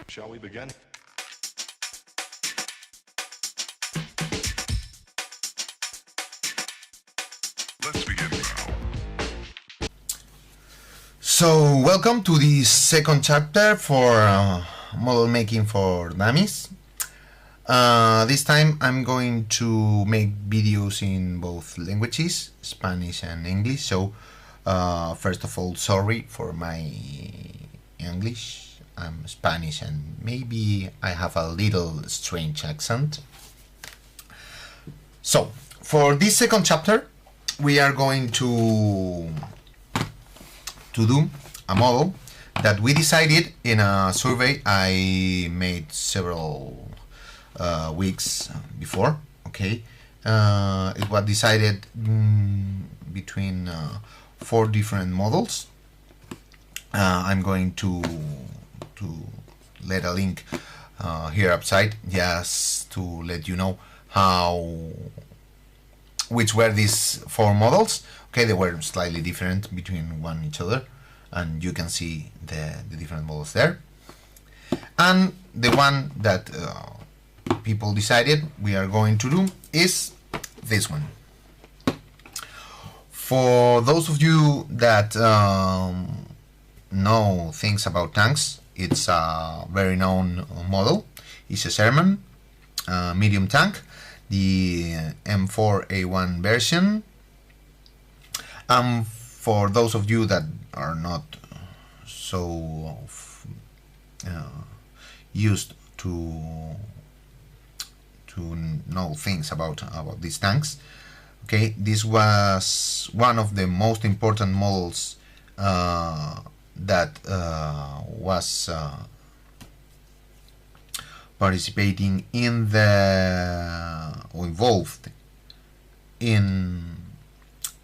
Shall we begin? Let's begin now. So, welcome to the second chapter for model making for dummies. This time I'm going to make videos in both languages, Spanish and English. So, first of all, sorry for my English. I'm Spanish and maybe I have a little strange accent. So, for this second chapter, we are going to do a model that we decided in a survey I made several weeks before. Okay, it was decided between 4 different models. I'm going to let a link here upside just to let you know which were these 4 models. Okay, they were slightly different between one each other, and you can see the different models there. And the one that people decided we are going to do is this one. For those of you that know things about tanks, it's a very known model. It's a Sherman medium tank, the M4A1 version. For those of you that are not so used to know things about these tanks, okay, this was one of the most important models that was participating in or involved in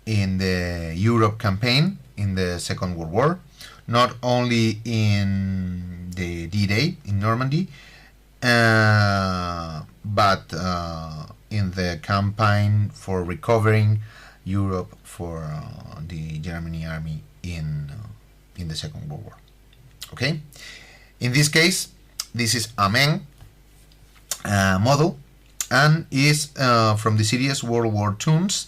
the Europe campaign in the Second World War, not only in the D-Day in Normandy, but in the campaign for recovering Europe for the German army in the Second World War. Okay, in this case, this is a MENG model, and is from the series World War Toons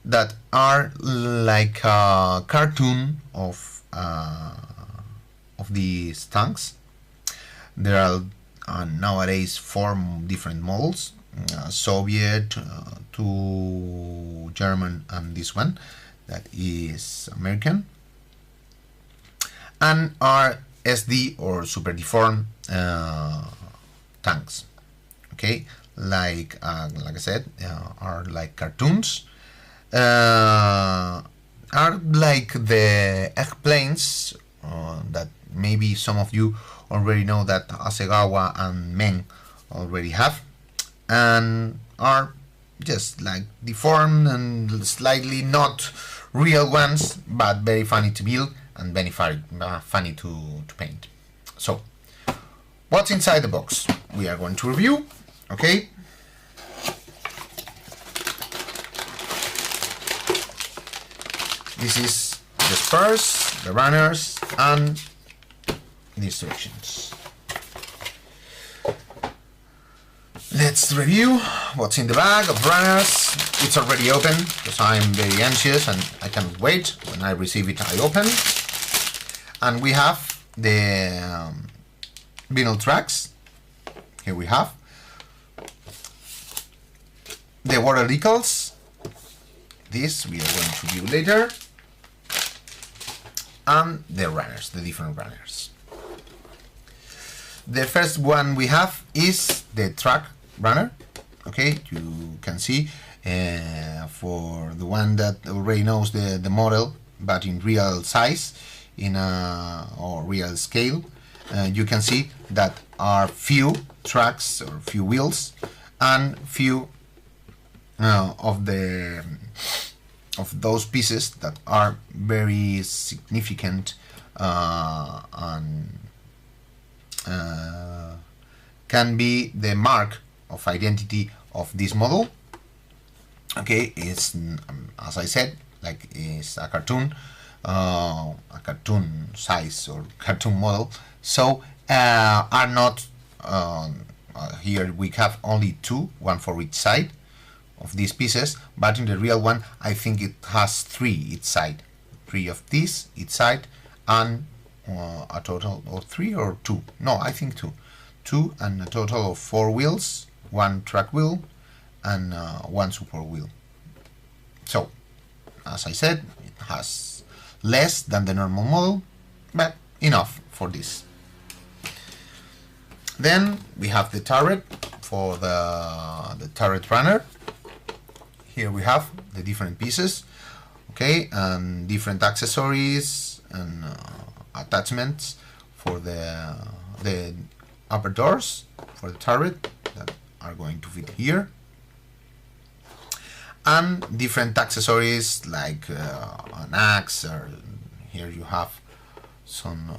that are like a cartoon of these tanks. There are nowadays 4 different models, Soviet, 2 German, and this one that is American, and are SD or super deformed tanks. Okay, like I said, are like cartoons. Are like the eggplanes that maybe some of you already know that Hasegawa and MENG already have, and are just like deformed and slightly not real ones, but very funny to build and very funny to paint. So, what's inside the box? We are going to review. Okay. This is the spurs, the runners, and the instructions. Let's review what's in the bag of runners. It's already open because I'm very anxious and I cannot wait. When I receive it, I open. And we have the vinyl tracks. Here we have the water decals. This we are going to view later. And the runners, the different runners. The first one we have is the track runner. Okay, you can see for the one that already knows the model, but in real size, or real scale, you can see that are few tracks or few wheels and few of those pieces that are very significant and can be the mark of identity of this model. Okay, it's as I said, like it's a cartoon size or cartoon model. So are not here we have only two, one for each side of these pieces, but in the real one I think it has three each side, three of these each side, and a total of three or two, no, I think two, and a total of four wheels, one track wheel and one support wheel. So as I said, it has less than the normal model, but enough for this. Then we have the turret for the turret runner. Here we have the different pieces, okay, and different accessories and attachments for the upper doors for the turret that are going to fit here, and different accessories like an axe, or here you have some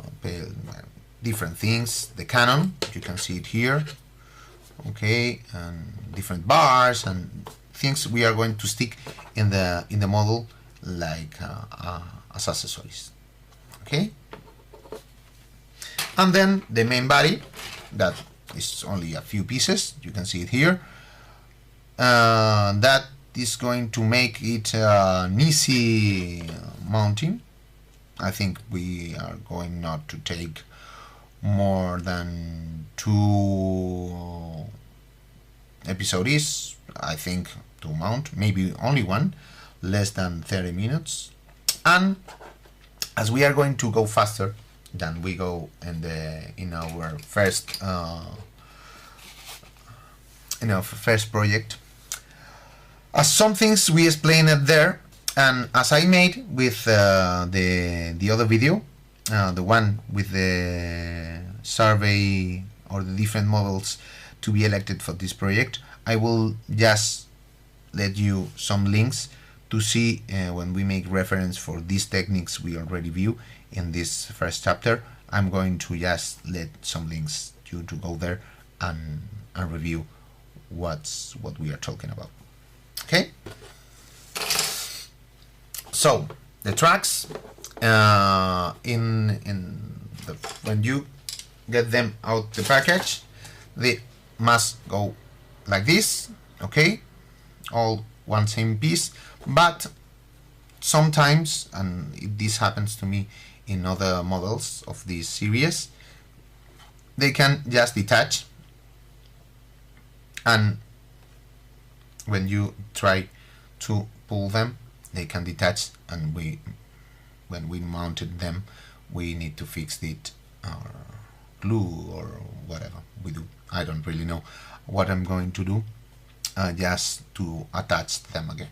different things, the cannon, you can see it here, okay, and different bars and things we are going to stick in the model like as accessories, okay. And then the main body, that is only a few pieces, you can see it here, that is going to make it an easy mounting. I think we are going not to take more than 2 episodes, I think, to mount, maybe only one, less than 30 minutes. And as we are going to go faster than we go in our first project, as some things we explained it there, and as I made with the other video, the one with the survey or the different models to be elected for this project, I will just let you some links to see when we make reference for these techniques we already view in this first chapter. I'm going to just let some links you to go there and review what we are talking about. Okay, so the tracks when you get them out the package, they must go like this, okay, all one same piece. But sometimes, and this happens to me in other models of this series, they can just detach, and when you try to pull them, they can detach, and when we mounted them, we need to fix it or glue or whatever we do. I don't really know what I'm going to do, just to attach them again.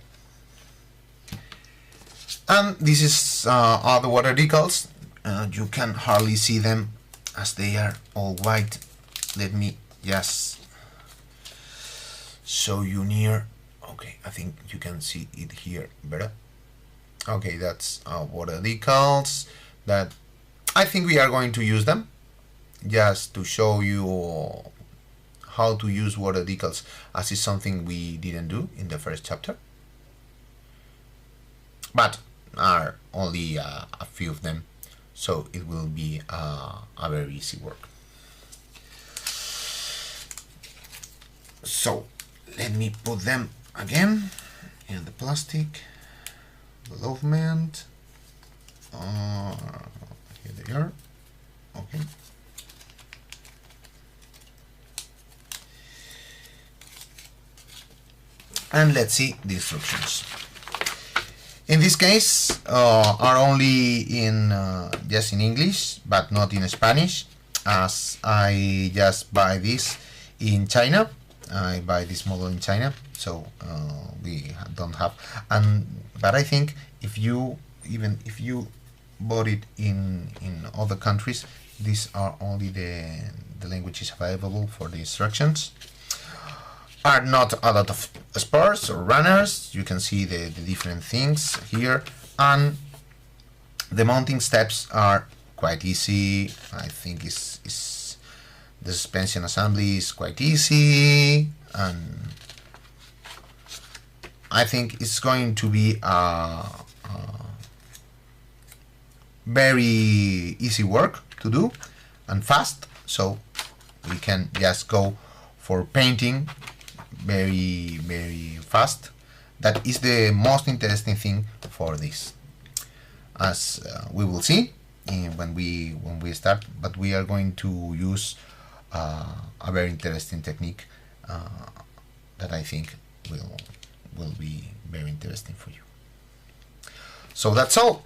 And this is all the water decals. You can hardly see them as they are all white. Let me just show you near. Okay, I think you can see it here better. Okay, that's water decals that I think we are going to use them just to show you how to use water decals, as is something we didn't do in the first chapter, but are only a few of them, so it will be a very easy work. So let me put them again in the plastic development. Here they are. Okay. And let's see the instructions. In this case, are only in just in English, but not in Spanish, as I just buy this in China. I buy this model in China, so we don't have. But I think even if you bought it in other countries, these are only the languages available for the instructions. Are not a lot of spurs or runners. You can see the different things here, and the mounting steps are quite easy. I think is the suspension assembly is quite easy, and I think it's going to be a very easy work to do and fast. so we can just go for painting very fast. That is the most interesting thing for this, as we will see when we start, but we are going to use a very interesting technique that I think will be very interesting for you. So that's all.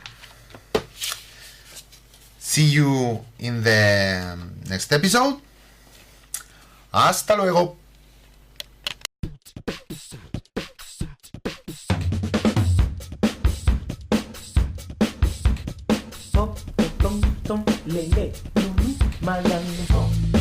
See you in the next episode. Hasta luego. Tom, tom, tom, le, le, malang,